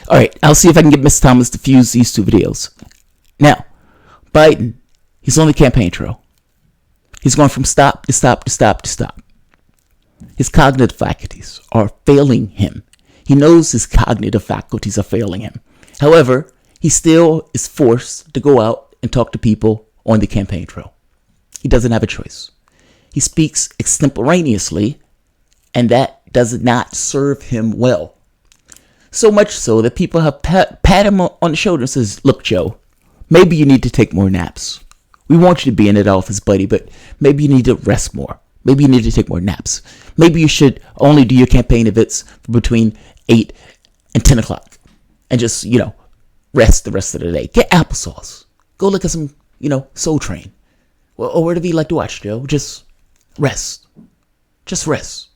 All right, I'll see if I can get Miss Thomas to fuse these two videos. Now, Biden, he's on the campaign trail. He's going from stop to stop to stop to stop. His cognitive faculties are failing him. He knows his cognitive faculties are failing him. However, he still is forced to go out and talk to people on the campaign trail. He doesn't have a choice. He speaks extemporaneously, and that does not serve him well. So much so that people have pat him on the shoulder and says, look, Joe, maybe you need to take more naps. We want you to be in that office, buddy, but maybe you need to rest more. Maybe you need to take more naps. Maybe you should only do your campaign events between 8 and 10 o'clock and just, rest the rest of the day. Get applesauce. Go look at some, Soul Train. Or whatever you like to watch, Joe. Just rest. Just rest.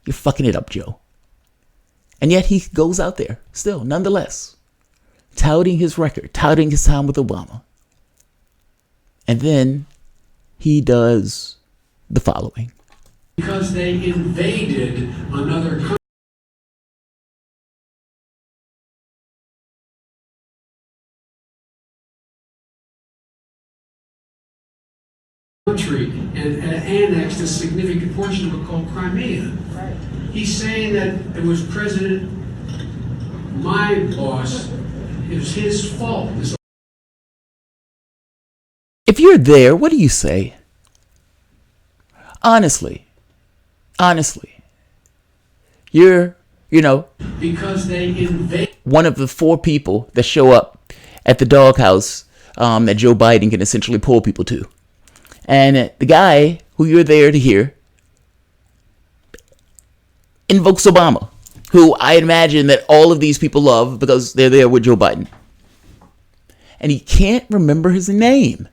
You're fucking it up, Joe. And yet he goes out there, still, nonetheless, touting his record, touting his time with Obama. And then he does the following. Because they invaded another country and annexed a significant portion of it called Crimea. Right. He's saying that it was my boss, it was his fault. If you're there, what do you say? Honestly, you're, because they invade one of the 4 people that show up at the doghouse that Joe Biden can essentially pull people to. And the guy who you're there to hear invokes Obama, who I imagine that all of these people love because they're there with Joe Biden. And he can't remember his name.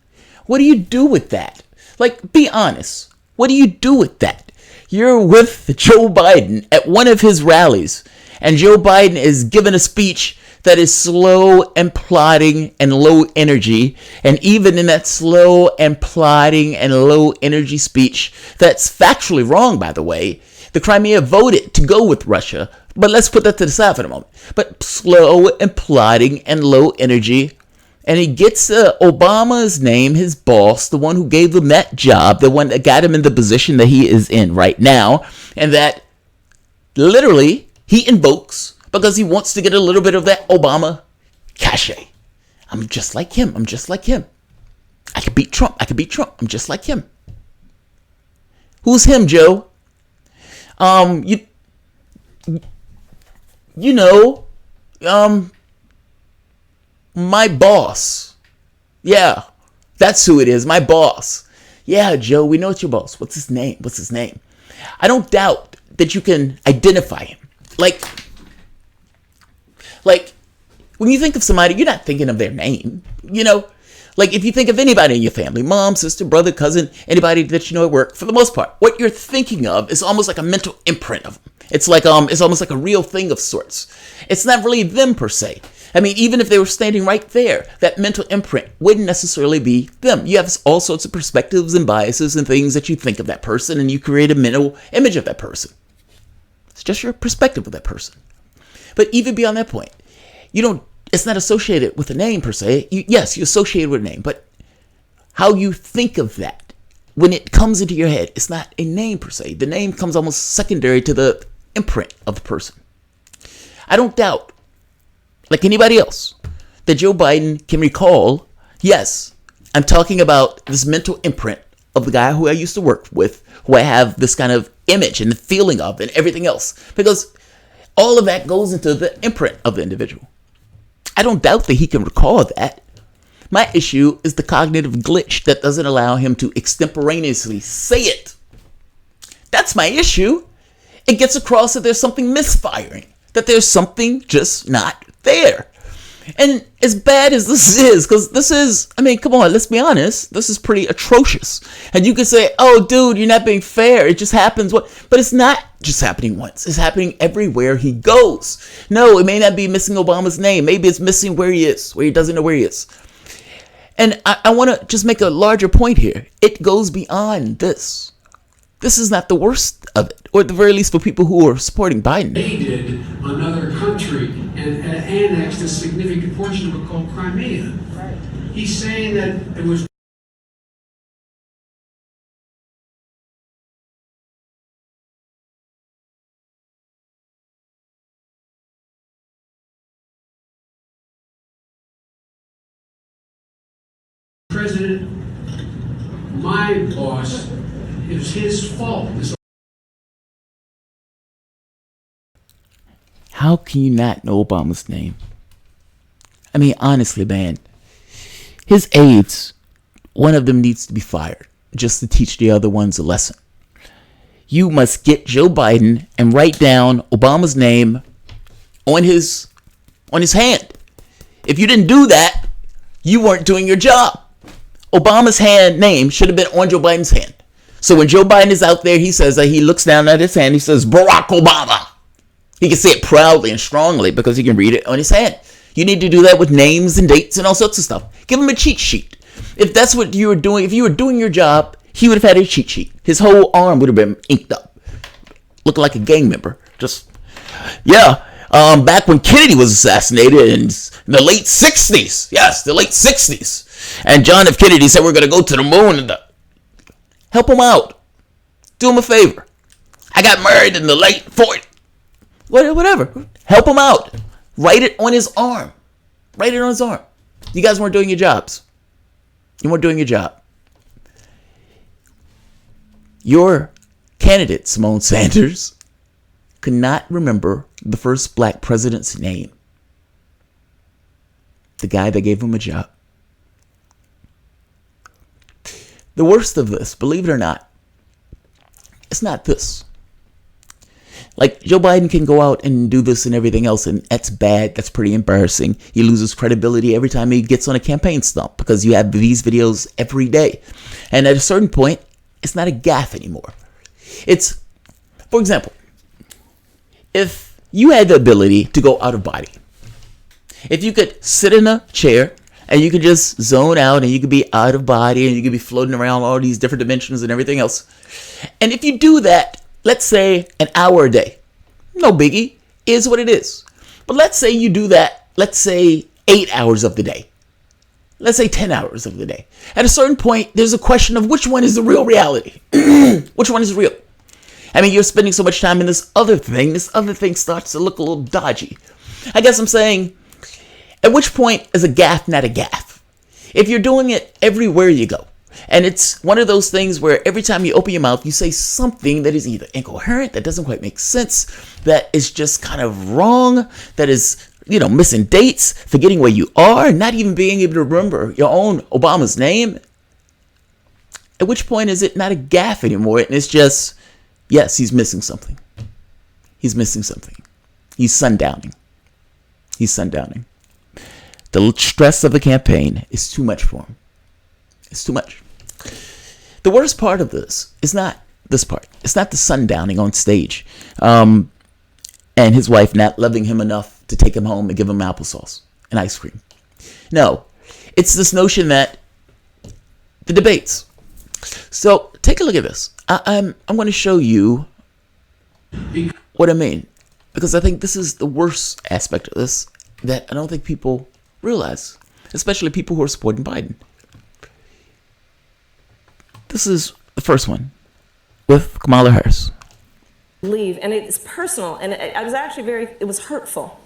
What do you do with that? Like, be honest. What do you do with that? You're with Joe Biden at one of his rallies, and Joe Biden is giving a speech that is slow and plodding and low energy. And even in that slow and plodding and low energy speech, that's factually wrong, by the way. The Crimea voted to go with Russia, but let's put that to the side for a moment. But slow and plodding and low energy. And he gets Obama's name, his boss, the one who gave him that job, the one that got him in the position that he is in right now, and that literally he invokes because he wants to get a little bit of that Obama cachet. I'm just like him. I'm just like him. I can beat Trump. I can beat Trump. I'm just like him. Who's him, Joe? My boss. Yeah, that's who it is. My boss. Yeah, Joe, we know it's your boss. What's his name? What's his name? I don't doubt that you can identify him. Like when you think of somebody, you're not thinking of their name. Like if you think of anybody in your family, mom, sister, brother, cousin, anybody that you know at work, for the most part, what you're thinking of is almost like a mental imprint of them. It's like it's almost like a real thing of sorts. It's not really them per se. I mean, even if they were standing right there, that mental imprint wouldn't necessarily be them. You have all sorts of perspectives and biases and things that you think of that person, and you create a mental image of that person. It's just your perspective of that person. But even beyond that point, it's not associated with a name per se. Yes, you associate it with a name, but how you think of that, when it comes into your head, it's not a name per se. The name comes almost secondary to the imprint of the person. I don't doubt, like anybody else, that Joe Biden can recall, yes, I'm talking about this mental imprint of the guy who I used to work with, who I have this kind of image and the feeling of and everything else, because all of that goes into the imprint of the individual. I don't doubt that he can recall that. My issue is the cognitive glitch that doesn't allow him to extemporaneously say it. That's my issue. It gets across that there's something misfiring, that there's something just not there. And as bad as this is, because this is, come on, let's be honest, this is pretty atrocious. And you can say, oh, dude, you're not being fair. It just happens. But it's not just happening once. It's happening everywhere he goes. No, it may not be missing Obama's name. Maybe it's missing where he is, where he doesn't know where he is. And I want to just make a larger point here. It goes beyond this. This is not the worst of it, or at the very least for people who are supporting Biden. Invaded another country and annexed a significant portion of it called Crimea. Right. He's saying that it was President, my boss, it was his fault. How can you not know Obama's name? I mean, honestly, man, his aides, one of them needs to be fired just to teach the other ones a lesson. You must get Joe Biden and write down Obama's name on his hand. If you didn't do that, you weren't doing your job. Obama's name should have been on Joe Biden's hand. So when Joe Biden is out there, he says that he looks down at his hand, he says, Barack Obama. He can say it proudly and strongly because he can read it on his hand. You need to do that with names and dates and all sorts of stuff. Give him a cheat sheet. If that's what you were doing, if you were doing your job, he would have had a cheat sheet. His whole arm would have been inked up. Looking like a gang member. Back when Kennedy was assassinated in the late 60s. Yes, the late 60s. And John F. Kennedy said we're going to go to the moon. Help him out. Do him a favor. I got married in the late 40s. Whatever. Help him out. Write it on his arm. Write it on his arm. You guys weren't doing your jobs. You weren't doing your job. Your candidate, Simone Sanders, could not remember the first black president's name. The guy that gave him a job. The worst of this, believe it or not, it's not this. Like, Joe Biden can go out and do this and everything else, and that's bad. That's pretty embarrassing. He loses credibility every time he gets on a campaign stump because you have these videos every day. And at a certain point, it's not a gaffe anymore. It's, for example, if you had the ability to go out of body, if you could sit in a chair and you could just zone out and you could be out of body and you could be floating around all these different dimensions and everything else. And if you do that, let's say an hour a day, no biggie, is what it is. But let's say you do that, let's say 8 hours of the day. Let's say 10 hours of the day. At a certain point, there's a question of which one is the real reality. Which one is real? I mean, you're spending so much time in this other thing starts to look a little dodgy. I guess I'm saying, at which point is a gaffe not a gaffe? If you're doing it everywhere you go, and it's one of those things where every time you open your mouth, you say something that is either incoherent, that doesn't quite make sense, that is just kind of wrong, that is, missing dates, forgetting where you are, not even being able to remember your own Obama's name. At which point is it not a gaffe anymore? And it's just, yes, he's missing something. He's missing something. He's sundowning. He's sundowning. The stress of the campaign is too much for him. It's too much. The worst part of this is not this part. It's not the sundowning on stage and his wife not loving him enough to take him home and give him applesauce and ice cream. No, it's this notion that the debates. So take a look at this. I'm going to show you what I mean, because I think this is the worst aspect of this that I don't think people realize, especially people who are supporting Biden. This is the first one with Kamala Harris. Leave, and it's personal, and I was actually it was hurtful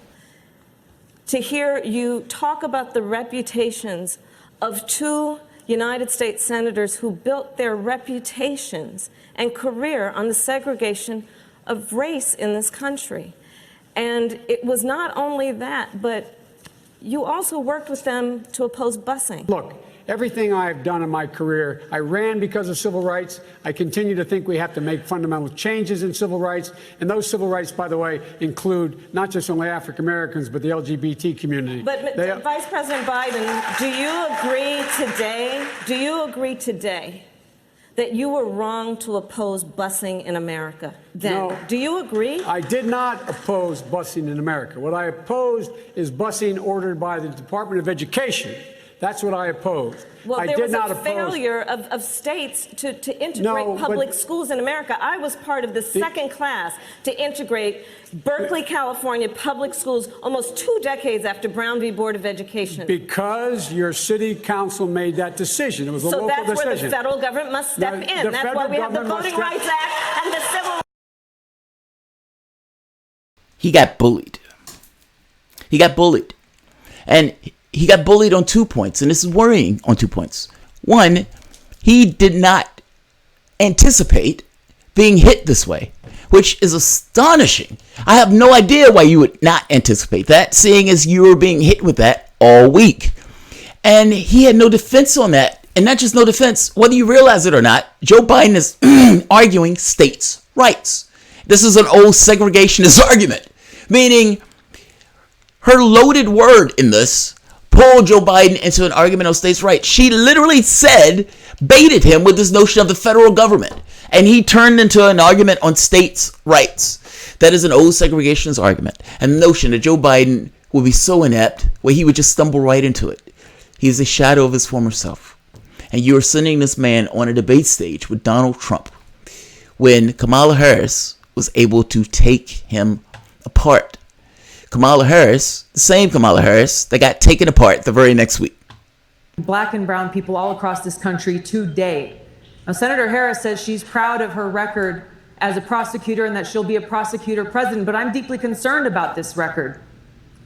to hear you talk about the reputations of two United States senators who built their reputations and career on the segregation of race in this country. And it was not only that, but you also worked with them to oppose busing. Look, everything I've done in my career, I ran because of civil rights. I continue to think we have to make fundamental changes in civil rights. And those civil rights, by the way, include not just only African Americans, but the LGBT community. But Vice President Biden, do you agree today that you were wrong to oppose busing in America then? No. Do you agree? I did not oppose busing in America. What I opposed is busing ordered by the Department of Education That's what I opposed. Well, I there did was not a oppose. failure of states to integrate No, public schools in America. I was part of the second class to integrate Berkeley, California public schools almost 2 decades after Brown v. Board of Education. Because your city council made that decision. It was a So local that's decision. where the federal government must step The in. That's why federal we have the government Voting must Rights Act and the Civil He got bullied. He got bullied. And he got bullied on 2 points. And this is worrying on 2 points. One, he did not anticipate being hit this way, which is astonishing. I have no idea why you would not anticipate that, seeing as you were being hit with that all week. And he had no defense on that. And not just no defense, whether you realize it or not, Joe Biden is arguing states' rights. This is an old segregationist argument, meaning her loaded word in this pulled Joe Biden into an argument on states' rights. She literally baited him with this notion of the federal government. And he turned into an argument on states' rights. That is an old segregationist argument. And the notion that Joe Biden would be so inept where he would just stumble right into it. He is a shadow of his former self. And you are sending this man on a debate stage with Donald Trump when Kamala Harris was able to take him apart. Kamala Harris, the same Kamala Harris that got taken apart the very next week. Black and brown people all across this country today. Now, Senator Harris says she's proud of her record as a prosecutor and that she'll be a prosecutor president, but I'm deeply concerned about this record.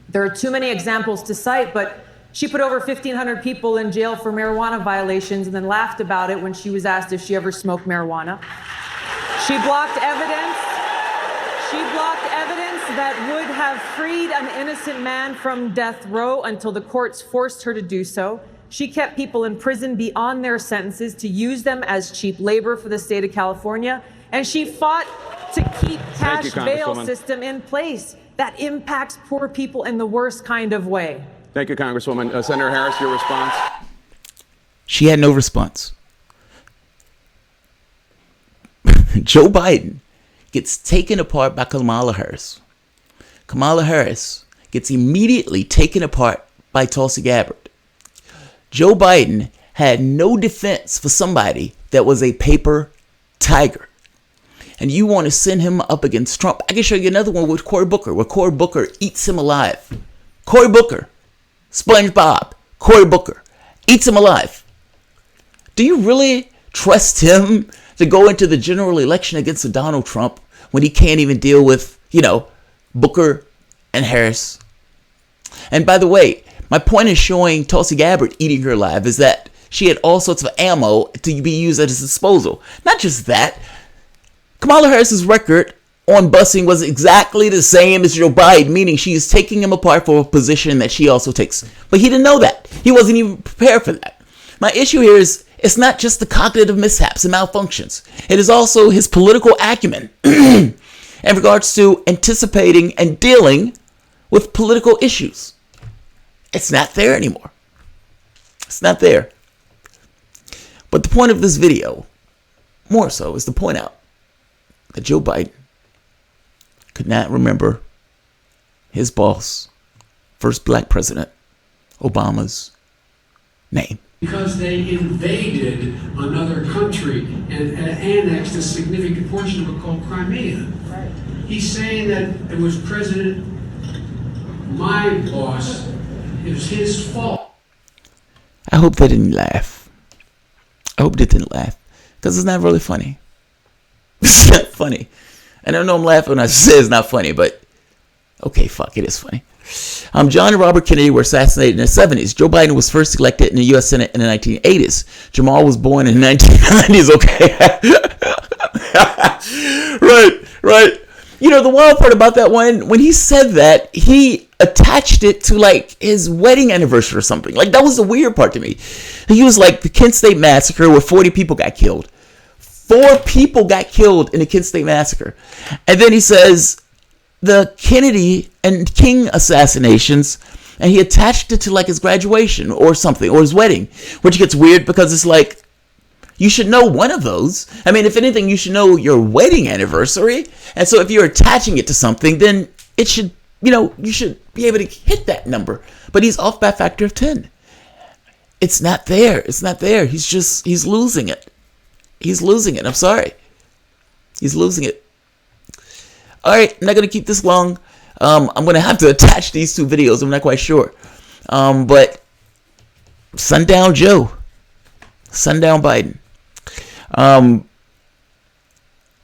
There are too many examples to cite, but she put over 1,500 people in jail for marijuana violations and then laughed about it when she was asked if she ever smoked marijuana. She blocked evidence. She blocked evidence that would have freed an innocent man from death row until the courts forced her to do so. She kept people in prison beyond their sentences to use them as cheap labor for the state of California. And she fought to keep cash bail system in place that impacts poor people in the worst kind of way. Thank you, Congresswoman. Senator Harris, your response? She had no response. Joe Biden gets taken apart by Kamala Harris. Kamala Harris gets immediately taken apart by Tulsi Gabbard. Joe Biden had no defense for somebody that was a paper tiger. And you want to send him up against Trump. I can show you another one with Cory Booker, where Cory Booker eats him alive. Cory Booker, SpongeBob, Cory Booker, eats him alive. Do you really trust him to go into the general election against Donald Trump when he can't even deal with, Booker and Harris? And by the way, my point in showing Tulsi Gabbard eating her alive is that she had all sorts of ammo to be used at his disposal. Not just that, Kamala Harris's record on busing was exactly the same as Joe Biden, meaning she is taking him apart for a position that she also takes. But he didn't know that. He wasn't even prepared for that. My issue here is it's not just the cognitive mishaps and malfunctions. It is also his political acumen in regards to anticipating and dealing with political issues. It's not there anymore. It's not there. But the point of this video, more so, is to point out that Joe Biden could not remember his boss, first black president, Obama's name. Because they invaded another country and annexed a significant portion of it called Crimea. Right. He's saying that it was my boss, it was his fault. I hope they didn't laugh. I hope they didn't laugh. Because it's not really funny. It's not funny. And I know I'm laughing when I say it's not funny, but okay, fuck, it is funny. John and Robert Kennedy were assassinated in the 70s. Joe Biden was first elected in the U.S. Senate in the 1980s. Jamarl was born in the 1990s. Okay. Right. The wild part about that one, when he said that, he attached it to like his wedding anniversary or something. Like that was the weird part to me. He was like the Kent State Massacre where 40 people got killed. 4 people got killed in the Kent State Massacre. And then he says the Kennedy and King assassinations, and he attached it to like his graduation or something, or his wedding, which gets weird because it's like, you should know one of those. I mean, if anything, you should know your wedding anniversary. And so if you're attaching it to something, then it should, you should be able to hit that number. But he's off by a factor of 10. It's not there. It's not there. He's losing it. He's losing it. I'm sorry. He's losing it. All right, I'm not going to keep this long. I'm going to have to attach these two videos. I'm not quite sure. But Sundown Joe. Sundown Biden.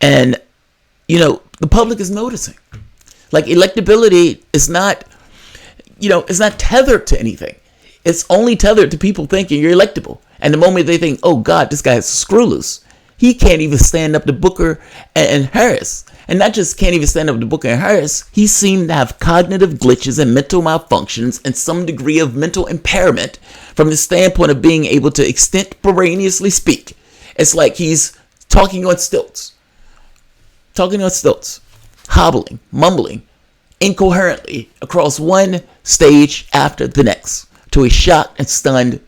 And, you know, the public is noticing. Like, electability is not, you know, it's not tethered to anything. It's only tethered to people thinking you're electable. And the moment they think, oh, God, this guy is screw loose, he can't even stand up to Booker and Harris. And not just can't even stand up to Booker and Harris, he seemed to have cognitive glitches and mental malfunctions and some degree of mental impairment from the standpoint of being able to extemporaneously speak. It's like he's talking on stilts, hobbling, mumbling incoherently across one stage after the next to a shocked and stunned,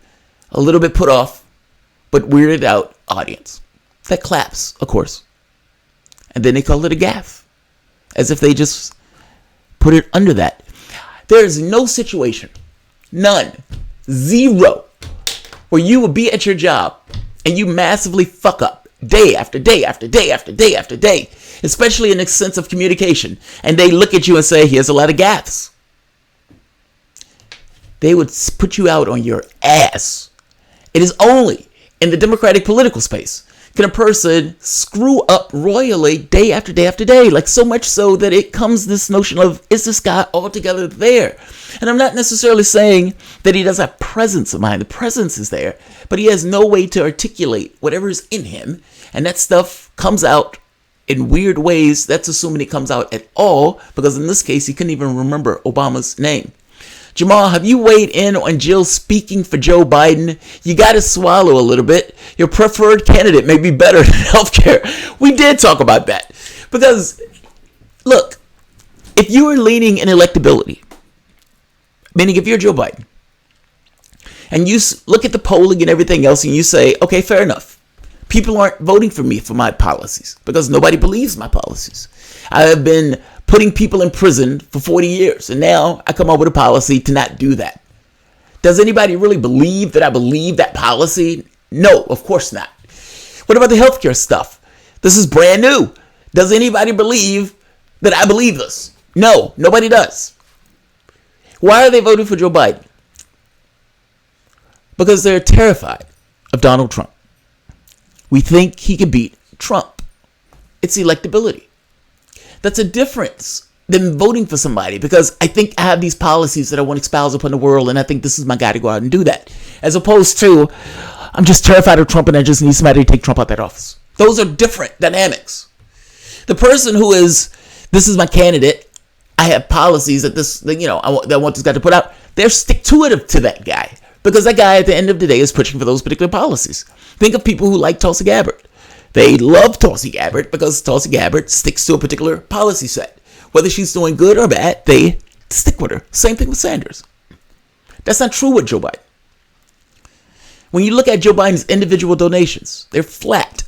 a little bit put off, but weirded out audience that claps, of course. And then they call it a gaffe, as if they just put it under that. There is no situation, none, zero, where you will be at your job and you massively fuck up day after day after day after day after day, especially in the sense of communication, and they look at you and say, here's a lot of gaffes. They would put you out on your ass. It is only in the Democratic political space can a person screw up royally day after day after day, like so much so that it comes this notion of, is this guy altogether there? And I'm not necessarily saying that he doesn't have presence of mind. The presence is there, but he has no way to articulate whatever is in him, and that stuff comes out in weird ways. That's assuming it comes out at all, because in this case, he couldn't even remember Obama's name. Jamarl, have you weighed in on Jill speaking for Joe Biden? You got to swallow a little bit. Your preferred candidate may be better than healthcare. We did talk about that. Because, look, if you are leaning in electability, meaning if you're Joe Biden, and you look at the polling and everything else, and you say, okay, fair enough. People aren't voting for me for my policies because nobody believes my policies. I have been putting people in prison for 40 years, and now I come up with a policy to not do that. Does anybody really believe that I believe that policy? No, of course not. What about the healthcare stuff? This is brand new. Does anybody believe that I believe this? No, nobody does. Why are they voting for Joe Biden? Because they're terrified of Donald Trump. We think he can beat Trump. It's electability. That's a difference than voting for somebody, because I think I have these policies that I want to espouse upon the world, and I think this is my guy to go out and do that. As opposed to, I'm just terrified of Trump and I just need somebody to take Trump out that office. Those are different dynamics. The person who is, this is my candidate, I have policies that I want this guy to put out, they're stick-to-it to that guy. Because that guy at the end of the day is pushing for those particular policies. Think of people who like Tulsi Gabbard. They love Tulsi Gabbard because Tulsi Gabbard sticks to a particular policy set. Whether she's doing good or bad, they stick with her. Same thing with Sanders. That's not true with Joe Biden. When you look at Joe Biden's individual donations, they're flat.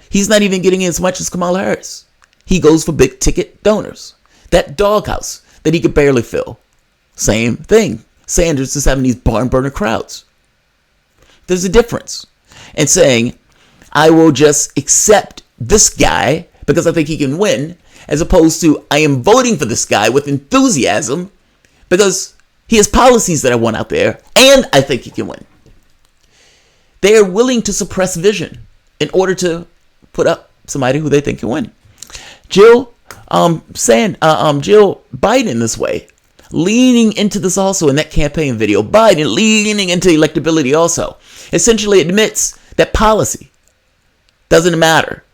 He's not even getting as much as Kamala Harris. He goes for big ticket donors. That doghouse that he could barely fill. Same thing. Sanders is having these barn burner crowds. There's a difference in saying, I will just accept this guy because I think he can win, as opposed to I am voting for this guy with enthusiasm because he has policies that I want out there and I think he can win. They are willing to suppress vision in order to put up somebody who they think can win. Jill Biden in this way, leaning into this also in that campaign video, Biden leaning into electability also, essentially admits that policy doesn't matter.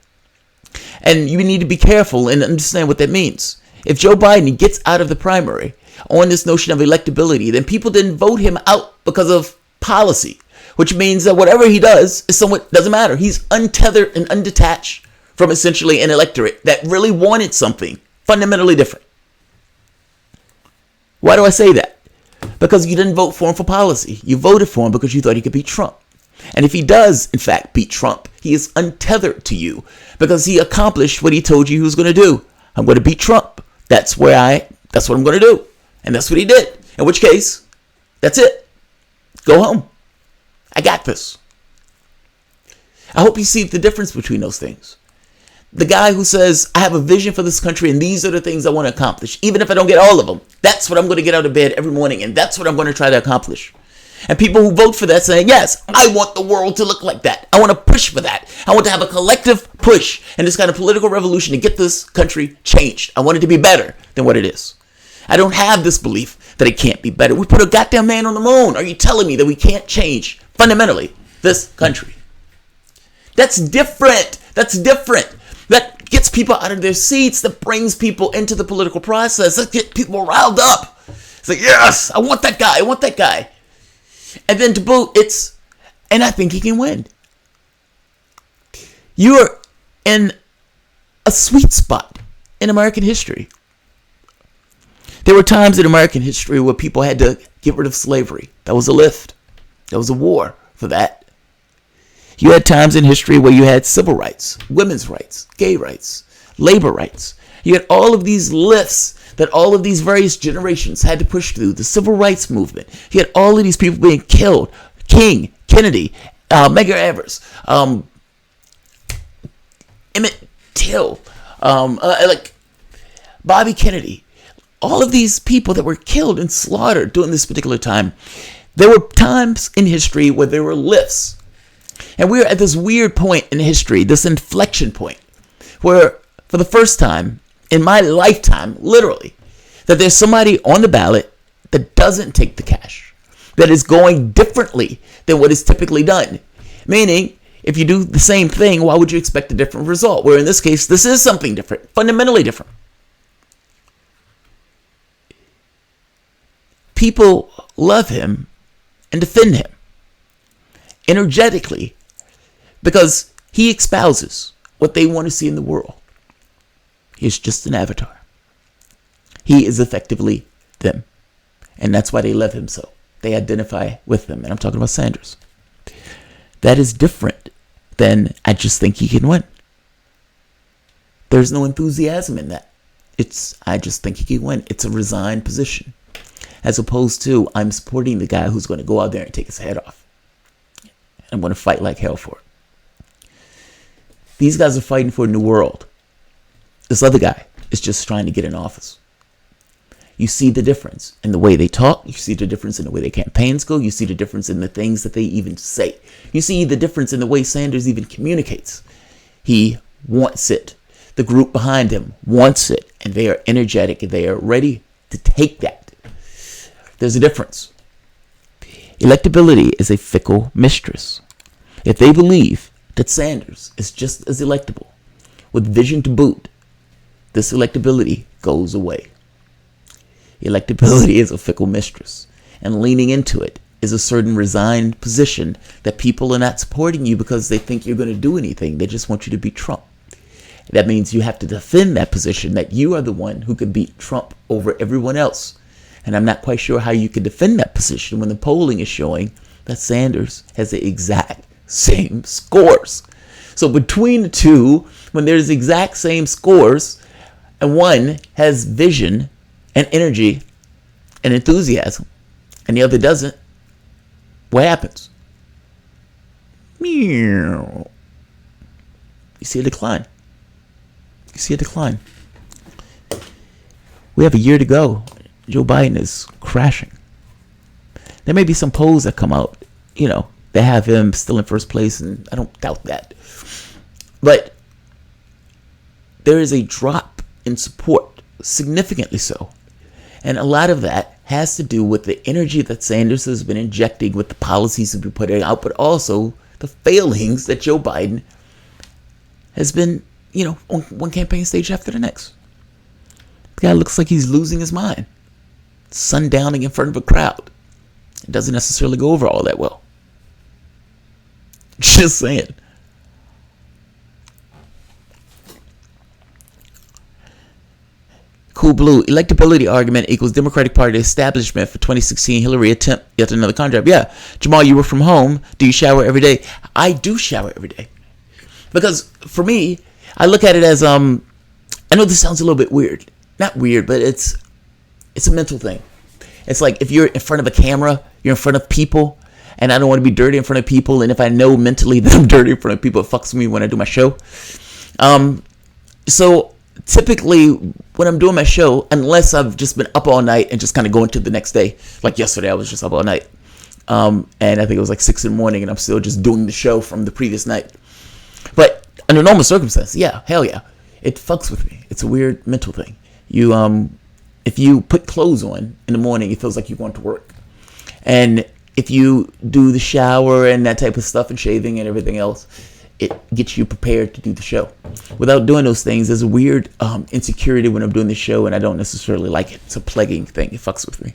And you need to be careful and understand what that means. If Joe Biden gets out of the primary on this notion of electability, then people didn't vote him out because of policy, which means that whatever he does is somewhat doesn't matter. He's untethered and undetached from essentially an electorate that really wanted something fundamentally different. Why do I say that? Because you didn't vote for him for policy. You voted for him because you thought he could beat Trump. And if he does, in fact, beat Trump, he is untethered to you because he accomplished what he told you he was going to do. I'm going to beat Trump. That's what I'm going to do. And that's what he did. In which case, that's it. Go home. I got this. I hope you see the difference between those things. The guy who says, I have a vision for this country and these are the things I want to accomplish. Even if I don't get all of them, that's what I'm going to get out of bed every morning and that's what I'm going to try to accomplish. And people who vote for that saying, yes, I want the world to look like that. I want to push for that. I want to have a collective push and this kind of political revolution to get this country changed. I want it to be better than what it is. I don't have this belief that it can't be better. We put a goddamn man on the moon. Are you telling me that we can't change fundamentally this country? That's different. That's different. That gets people out of their seats. That brings people into the political process. That gets people riled up. It's like, yes, I want that guy. I want that guy. And then to boot, and I think he can win. You're in a sweet spot in American history. There were times in American history where people had to get rid of slavery. That was a lift. There was a war for that. You had times in history where you had civil rights, women's rights, gay rights, labor rights. You had all of these lifts that all of these various generations had to push through. The civil rights movement. You had all of these people being killed. King, Kennedy, Medgar Evers, Emmett Till, like Bobby Kennedy. All of these people that were killed and slaughtered during this particular time. There were times in history where there were lifts. And we're at this weird point in history, this inflection point, where for the first time in my lifetime, literally, that there's somebody on the ballot that doesn't take the cash, that is going differently than what is typically done. Meaning, if you do the same thing, why would you expect a different result? Where in this case, this is something different, fundamentally different. People love him and defend him energetically because he espouses what they want to see in the world. He's just an avatar. He is effectively them. And that's why they love him so. They identify with them. And I'm talking about Sanders. That is different than I just think he can win. There's no enthusiasm in that. It's I just think he can win. It's a resigned position. As opposed to I'm supporting the guy who's going to go out there and take his head off. I'm going to fight like hell for it. These guys are fighting for a new world. This other guy is just trying to get in office. You see the difference in the way they talk. You see the difference in the way their campaigns go. You see the difference in the things that they even say. You see the difference in the way Sanders even communicates. He wants it. The group behind him wants it. And they are energetic. And they are ready to take that. There's a difference. Electability is a fickle mistress. If they believe that Sanders is just as electable, with vision to boot, this electability goes away. Electability is a fickle mistress, and leaning into it is a certain resigned position that people are not supporting you because they think you're going to do anything. They just want you to beat Trump. That means you have to defend that position that you are the one who can beat Trump over everyone else. And I'm not quite sure how you can defend that position when the polling is showing that Sanders has the exact same scores. So between the two, when there's exact same scores, and one has vision and energy and enthusiasm, and the other doesn't, what happens? Meow. You see a decline. You see a decline. We have a year to go. Joe Biden is crashing. There may be some polls that come out, they have him still in first place, and I don't doubt that. But there is a drop in support, significantly so. And a lot of that has to do with the energy that Sanders has been injecting with the policies he's been putting out, but also the failings that Joe Biden has been, on one campaign stage after the next. The guy looks like he's losing his mind. Sundowning in front of a crowd. It doesn't necessarily go over all that well. Just saying. Cool Blue. Electability argument equals Democratic Party establishment for 2016 Hillary attempt yet another contract. Yeah. Jamal, you were from home. Do you shower every day? I do shower every day. Because for me, I look at it as, I know this sounds a little bit weird. Not weird, but it's a mental thing. It's like if you're in front of a camera, you're in front of people. and I don't want to be dirty in front of people. And if I know mentally that I'm dirty in front of people, it fucks with me when I do my show. So typically when I'm doing my show, unless I've just been up all night and just kind of going to the next day, like yesterday, I was just up all night. And I think it was like 6 in the morning and I'm still just doing the show from the previous night. But under normal circumstances, yeah, hell yeah, it fucks with me. It's a weird mental thing. If you put clothes on in the morning, it feels like you're going to work. And if you do the shower and that type of stuff and shaving and everything else, it gets you prepared to do the show. Without doing those things, there's a weird insecurity when I'm doing the show, and I don't necessarily like it. It's a plaguing thing. It fucks with me.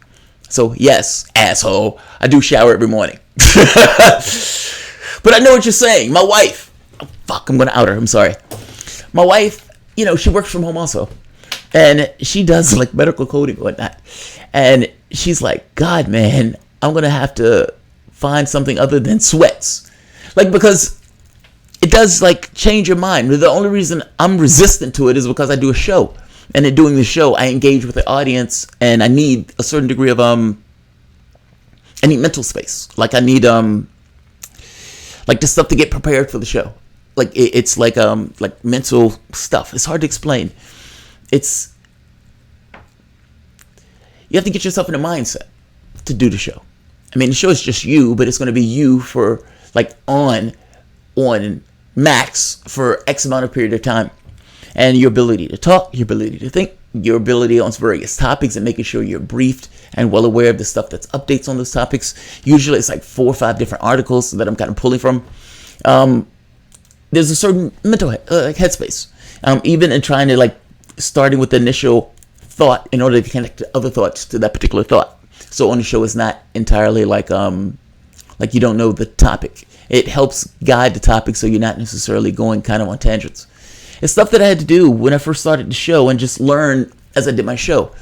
So yes, asshole, I do shower every morning. But I know what you're saying. My wife, I'm going to out her. I'm sorry. My wife, she works from home also. And she does like medical coding and whatnot. And she's like, God, man, I'm going to have to find something other than sweats. Like, because it does like change your mind. The only reason I'm resistant to it is because I do a show. And in doing the show, I engage with the audience and I need a certain degree of, I need mental space. Like I need, like the stuff to get prepared for the show. Like it's like mental stuff. It's hard to explain. You have to get yourself in a mindset to do the show. I mean, the show is just you, but it's going to be you for like on max for X amount of period of time. And your ability to talk, your ability to think, your ability on various topics and making sure you're briefed and well aware of the stuff that's updates on those topics. Usually it's like 4 or 5 different articles that I'm kind of pulling from. There's a certain mental headspace. Even in trying to like starting with the initial thought in order to connect to other thoughts to that particular thought. So on the show, it's not entirely like you don't know the topic. It helps guide the topic so you're not necessarily going kind of on tangents. It's stuff that I had to do when I first started the show and just learn as I did my show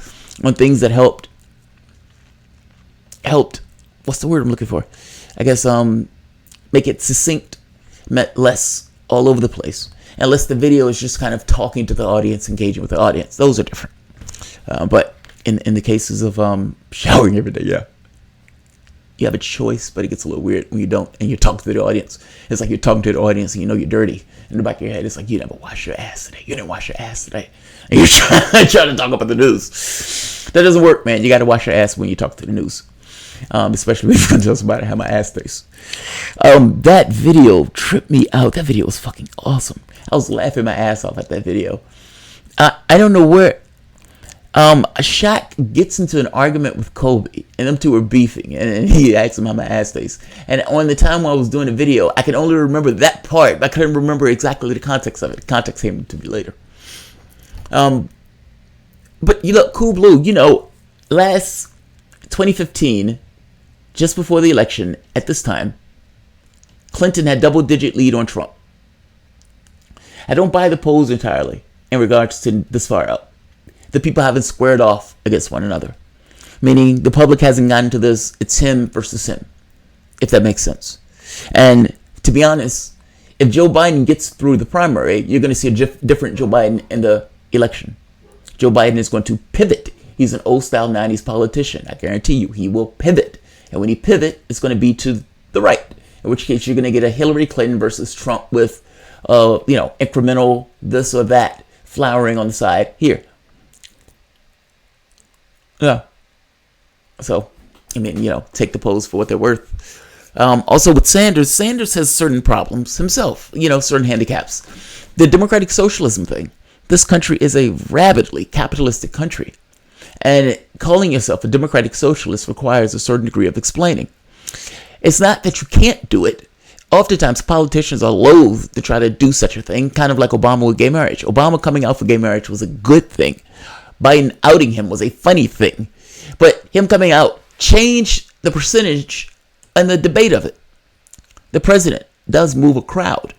on things that helped. What's the word I'm looking for? I guess make it succinct, less all over the place. Unless the video is just kind of talking to the audience, engaging with the audience. Those are different. But in the cases of showering every day, yeah. You have a choice, but it gets a little weird when you don't, and you talk to the audience. It's like you're talking to the audience and you know you're dirty. In the back of your head, it's like, you never wash your ass today. You didn't wash your ass today. And you're trying to talk about the news. That doesn't work, man. You got to wash your ass when you talk to the news. Especially if you can tell somebody how my ass tastes. That video tripped me out. That video was fucking awesome. I was laughing my ass off at that video. I don't know where. Shaq gets into an argument with Kobe, and them two are beefing, and he asks him how my ass tastes. And on the time when I was doing the video, I can only remember that part. I couldn't remember exactly the context of it. Context came to me later. But you look, Cool Blue, last 2015, just before the election, at this time, Clinton had double-digit lead on Trump. I don't buy the polls entirely in regards to this far out. The people haven't squared off against one another. Meaning the public hasn't gotten to this, it's him versus him, if that makes sense. And to be honest, if Joe Biden gets through the primary, you're going to see a different Joe Biden in the election. Joe Biden is going to pivot. He's an old-style 90s politician. I guarantee you, he will pivot. And when he pivot, it's going to be to the right. In which case, you're going to get a Hillary Clinton versus Trump with, incremental this or that flowering on the side here. Yeah. So, take the polls for what they're worth. Also with Sanders has certain problems himself, certain handicaps. The democratic socialism thing. This country is a rabidly capitalistic country. And calling yourself a democratic socialist requires a certain degree of explaining. It's not that you can't do it. Oftentimes, politicians are loath to try to do such a thing, kind of like Obama with gay marriage. Obama coming out for gay marriage was a good thing. Biden outing him was a funny thing. But him coming out changed the percentage and the debate of it. The president does move a crowd.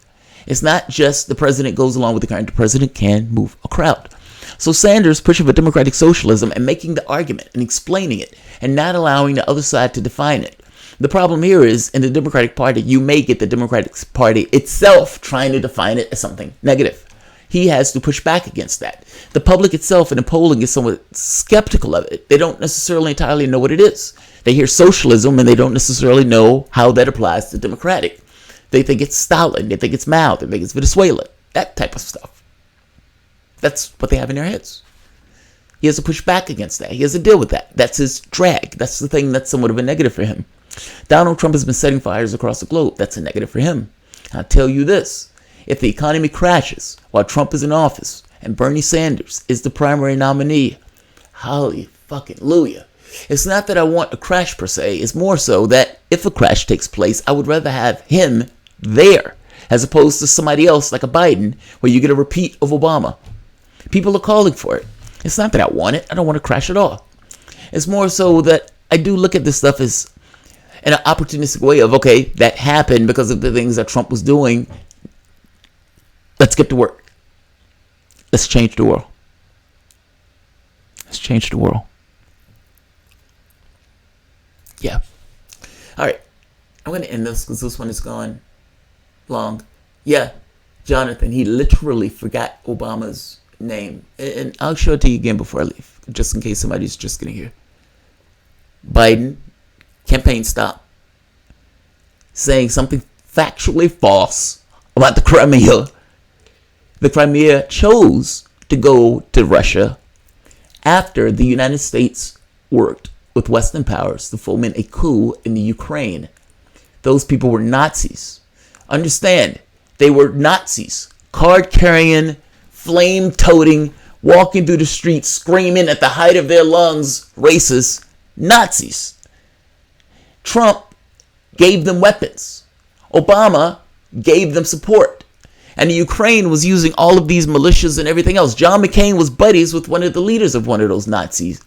It's not just the president goes along with the current. The president can move a crowd. So Sanders pushing for democratic socialism and making the argument and explaining it and not allowing the other side to define it. The problem here is in the Democratic Party, you may get the Democratic Party itself trying to define it as something negative. He has to push back against that. The public itself in the polling is somewhat skeptical of it. They don't necessarily entirely know what it is. They hear socialism and they don't necessarily know how that applies to democratic. They think it's Stalin. They think it's Mao. They think it's Venezuela. That type of stuff. That's what they have in their heads. He has to push back against that. He has to deal with that. That's his drag. That's the thing that's somewhat of a negative for him. Donald Trump has been setting fires across the globe. That's a negative for him. I'll tell you this. If the economy crashes while Trump is in office and Bernie Sanders is the primary nominee, holy fucking hallelujah. It's not that I want a crash per se. It's more so that if a crash takes place, I would rather have him there as opposed to somebody else like a Biden where you get a repeat of Obama. People are calling for it. It's not that I want it. I don't want to crash at all. It's more so that I do look at this stuff as an opportunistic way of, okay, that happened because of the things that Trump was doing. Let's get to work. Let's change the world. Let's change the world. Yeah. All right. I'm going to end this because this one is gone long. Yeah. Jonathan, he literally forgot Obama's name. And I'll show it to you again before I leave, just in case somebody's just going to hear. Biden, campaign stop, saying something factually false about the Crimea. The Crimea chose to go to Russia after the United States worked with Western powers to foment a coup in the Ukraine. Those people were Nazis. Understand, they were Nazis. Card-carrying, flame-toting, walking through the streets, screaming at the height of their lungs, racist Nazis. Trump gave them weapons. Obama gave them support. And the Ukraine was using all of these militias and everything else. John McCain was buddies with one of the leaders of one of those Nazi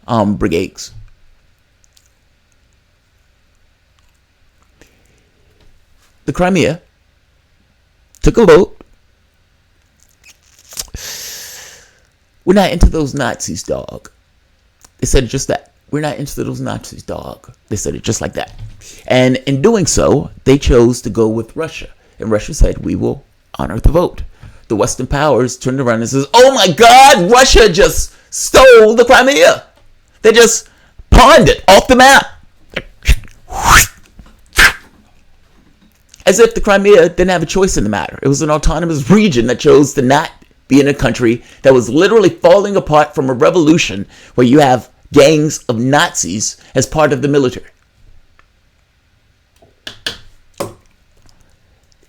brigades. The Crimea took a vote. We're not into those Nazis, dog. They said it just that. We're not into those Nazis, dog. They said it just like that. And in doing so, they chose to go with Russia. And Russia said, we will honor the vote. The Western powers turned around and says, oh my God, Russia just stole the Crimea. They just pawned it off the map. As if the Crimea didn't have a choice in the matter. It was an autonomous region that chose to not be in a country that was literally falling apart from a revolution where you have gangs of Nazis as part of the military.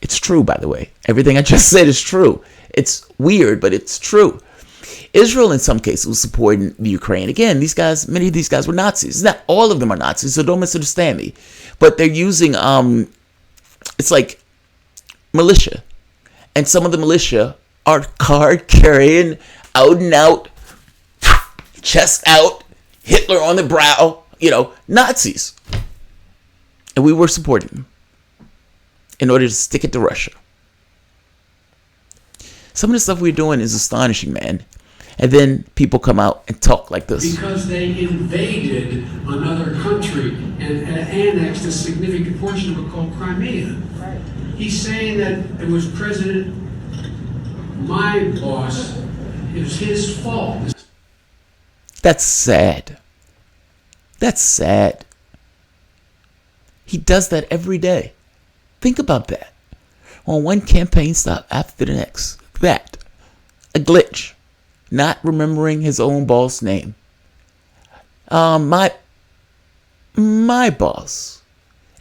It's true, by the way. Everything I just said is true. It's weird, but it's true. Israel, in some cases, was supporting the Ukraine. Again, these guys, many of these guys were Nazis. Not all of them are Nazis, so don't misunderstand me. But they're using, it's like militia. And some of the militia are card-carrying, out and out, chest out, Hitler on the brow, Nazis. And we were supporting them in order to stick it to Russia. Some of the stuff we're doing is astonishing, man. And then people come out and talk like this. Because they invaded another country and annexed a significant portion of it called Crimea. Right. He's saying that it was my boss, it was his fault. That's sad. That's sad. He does that every day. Think about that. On one campaign stop after the next. That. A glitch. Not remembering his own boss name. My boss.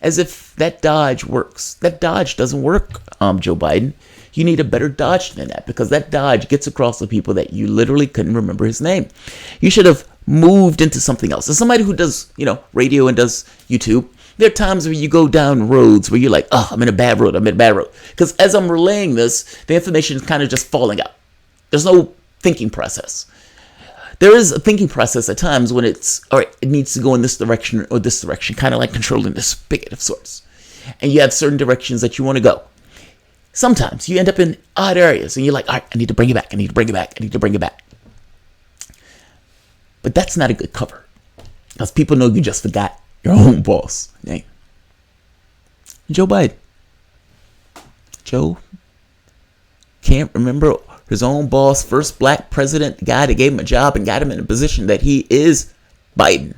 As if that dodge works. That dodge doesn't work, Joe Biden. You need a better dodge than that, because that dodge gets across to people that you literally couldn't remember his name. You should have moved into something else. As somebody who does, radio and does YouTube, there are times where you go down roads where you're like, oh, I'm in a bad road. Because as I'm relaying this, the information is kind of just falling out. There's no thinking process. There is a thinking process at times when it's, all right, it needs to go in this direction or this direction, kind of like controlling this spigot of sorts. And you have certain directions that you want to go. Sometimes you end up in odd areas and you're like, all right, I need to bring it back. But that's not a good cover, because people know you just forgot your own boss name. Joe Biden. Joe can't remember his own boss, first black president, the guy that gave him a job and got him in a position that he is Biden.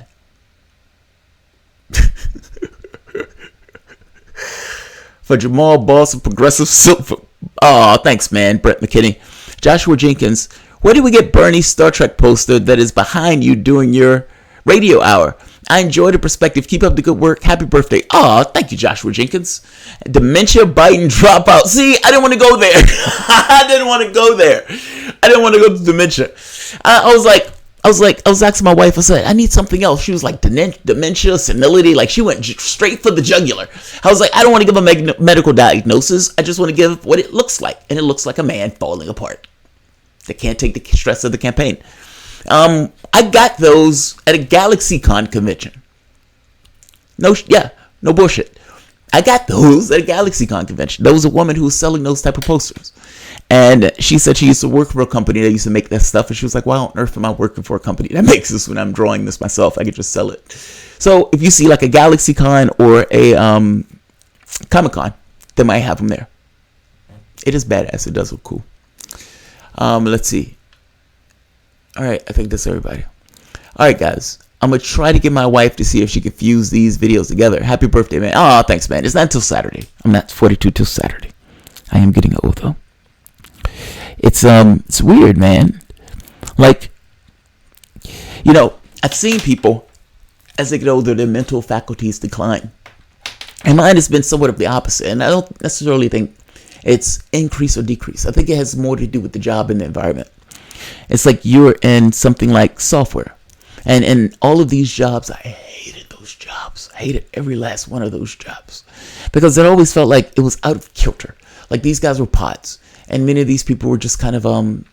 For Jamal, boss of Progressive Silver. Oh, thanks, man. Brett McKinney. Joshua Jenkins. Where did we get Bernie's Star Trek poster that is behind you doing your radio hour? I enjoy the perspective. Keep up the good work. Happy birthday. Oh, thank you, Joshua Jenkins. Dementia, Biden, dropout. See, I didn't want to go there. I didn't want to go there. I didn't want to go to dementia. I was asking my wife, I said, I need something else. She was like, dementia, senility. Like, she went straight for the jugular. I was like, I don't want to give a medical diagnosis. I just want to give what it looks like. And it looks like a man falling apart. They can't take the stress of the campaign. I got those at a GalaxyCon convention. No bullshit. I got those at a GalaxyCon convention. There was a woman who was selling those type of posters. And she said she used to work for a company that used to make that stuff. And she was like, why on earth am I working for a company that makes this when I'm drawing this myself? I could just sell it. So if you see like a GalaxyCon or a Comic-Con, they might have them there. It is badass. It does look cool. Let's see. All right, I think that's everybody. All right, guys. I'm going to try to get my wife to see if she can fuse these videos together. Happy birthday, man. Oh, thanks, man. It's not until Saturday. I'm not 42 till Saturday. I am getting old, though. It's weird, man. Like, you know, I've seen people, as they get older, their mental faculties decline. And mine has been somewhat of the opposite. And I don't necessarily think it's increase or decrease. I think it has more to do with the job and the environment. It's like you're in something like software. And in all of these jobs, I hated those jobs. I hated every last one of those jobs. Because it always felt like it was out of kilter. Like these guys were pods. And many of these people were just kind of odd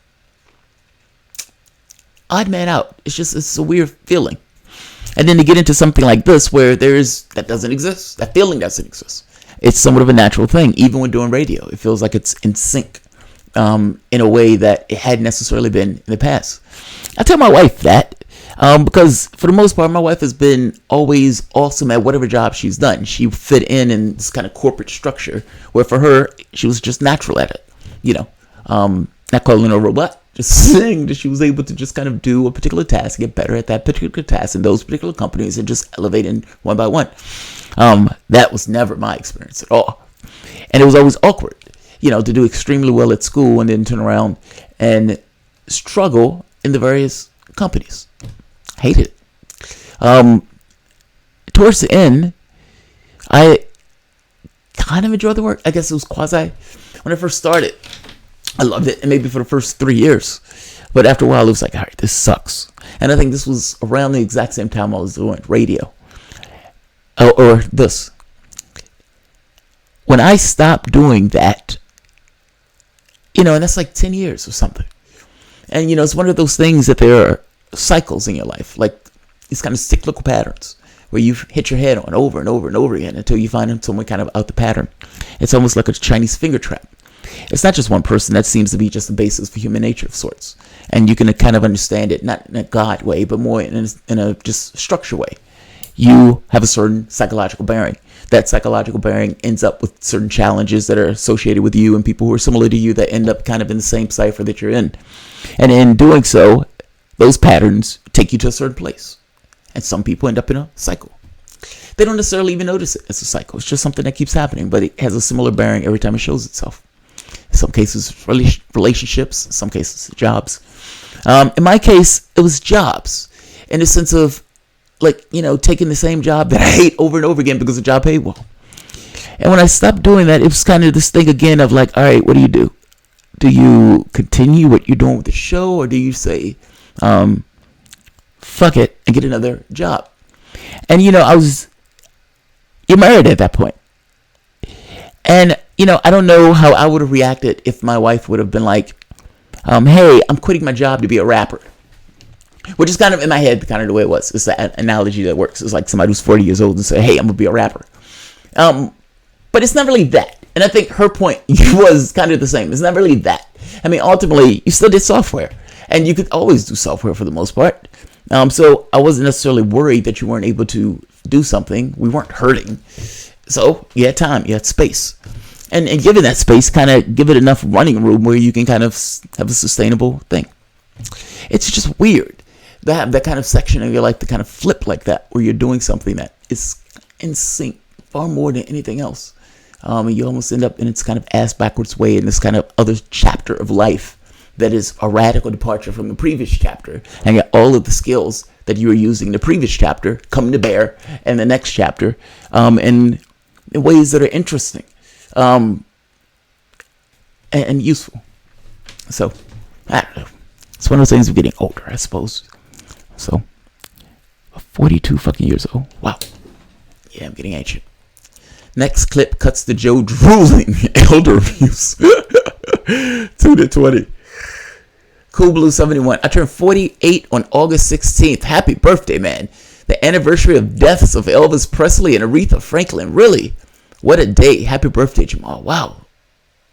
man out. It's a weird feeling. And then to get into something like this where that doesn't exist. That feeling doesn't exist. It's somewhat of a natural thing. Even when doing radio, it feels like it's in sync in a way that it hadn't necessarily been in the past. I tell my wife that because for the most part, my wife has been always awesome at whatever job she's done. She fit in this kind of corporate structure where for her, she was just natural at it. You know, not calling her a robot, just saying that she was able to just kind of do a particular task, get better at that particular task in those particular companies and just elevate in one by one. That was never my experience at all. And it was always awkward, you know, to do extremely well at school and then turn around and struggle in the various companies. Hated it. Towards the end, I kind of enjoyed the work. I guess it was quasi. When I first started, I loved it, and maybe for the first 3 years. But after a while, it was like, all right, this sucks. And I think this was around the exact same time I was doing radio. Or this. When I stopped doing that, you know, and that's like 10 years or something. And, you know, it's one of those things that there are cycles in your life, like these kind of cyclical patterns where you hit your head on over and over and over again until you find someone kind of out the pattern. It's almost like a Chinese finger trap. It's not just one person. That seems to be just the basis for human nature of sorts. And you can kind of understand it, not in a God way, but more in a just structure way. You have a certain psychological bearing. That psychological bearing ends up with certain challenges that are associated with you and people who are similar to you that end up kind of in the same cipher that you're in. And in doing so, those patterns take you to a certain place. And some people end up in a cycle. They don't necessarily even notice it as a cycle. It's just something that keeps happening, but it has a similar bearing every time it shows itself. In some cases, relationships. In some cases, jobs. In my case, it was jobs. In the sense of, like, you know, taking the same job that I hate over and over again because the job paid well. And when I stopped doing that, it was kind of this thing again of like, all right, what do you do? Do you continue what you're doing with the show, or do you say, fuck it and get another job? And, you know, I was married at that point. And, you know, I don't know how I would have reacted if my wife would have been like, hey, I'm quitting my job to be a rapper. Which is kind of in my head, kind of the way it was. It's an analogy that works. It's like somebody who's 40 years old and say, hey, I'm going to be a rapper. But it's not really that. And I think her point was kind of the same. It's not really that. I mean, ultimately, you still did software. And you could always do software for the most part. So I wasn't necessarily worried that you weren't able to do something. We weren't hurting. So you had time. You had space. And given that space, kind of give it enough running room where you can kind of have a sustainable thing. It's just weird to have that kind of section of your life to kind of flip like that, where you're doing something that is in sync far more than anything else. And you almost end up in its kind of ass backwards way in this kind of other chapter of life that is a radical departure from the previous chapter, and yet all of the skills that you were using in the previous chapter come to bear in the next chapter, in ways that are interesting and useful. So I don't know. It's one of those things of getting older, I suppose. So 42 fucking years old. Wow. Yeah, I'm getting ancient. Next clip cuts to Joe drooling elder abuse. 2 to 20. Cool Blue 71. I turned 48 on August 16th. Happy birthday, man. The anniversary of deaths of Elvis Presley and Aretha Franklin. Really? What a day. Happy birthday, Jamal. Wow.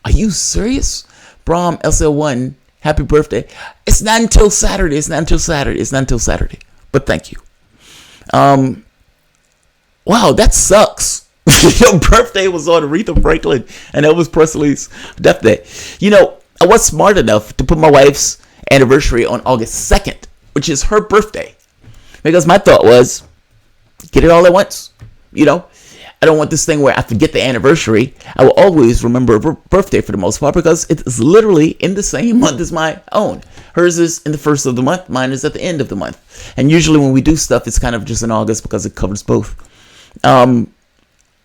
Are you serious? Brom SL1. Happy birthday. It's not until Saturday. It's not until Saturday. It's not until Saturday. But thank you. Wow, that sucks. Your birthday was on Aretha Franklin and Elvis Presley's death day. You know, I was smart enough to put my wife's anniversary on August 2nd, which is her birthday. Because my thought was, get it all at once. You know, I don't want this thing where I forget the anniversary. I will always remember her birthday for the most part because it is literally in the same month as my own. Hers is in the first of the month. Mine is at the end of the month. And usually when we do stuff, it's kind of just in August because it covers both.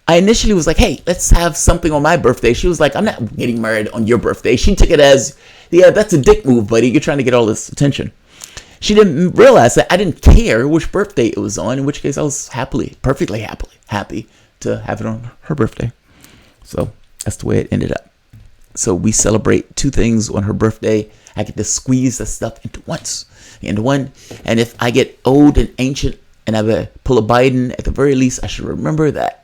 I initially was like, hey, let's have something on my birthday. She was like, I'm not getting married on your birthday. She took it as, yeah, that's a dick move, buddy. You're trying to get all this attention. She didn't realize that I didn't care which birthday it was on, in which case I was perfectly happy to have it on her birthday. So that's the way it ended up. So we celebrate 2 things on her birthday. I get to squeeze the stuff into one. And if I get old and ancient and I pull a Biden, at the very least, I should remember that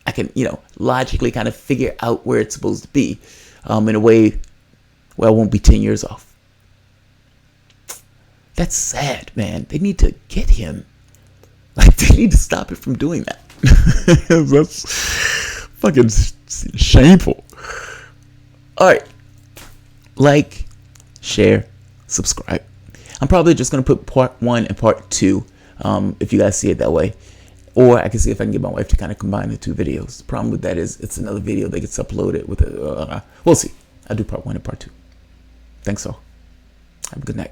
I can, logically kind of figure out where it's supposed to be in a way where I won't be 10 years off. That's sad, man. They need to get him. Like, they need to stop it from doing that. That's fucking shameful. All right. Like, share, subscribe. I'm probably just going to put part 1 and part 2 if you guys see it that way. Or I can see if I can get my wife to kind of combine the 2 videos. The problem with that is it's another video that gets uploaded with we'll see. I'll do part 1 and part 2. Thanks all. Have a good night.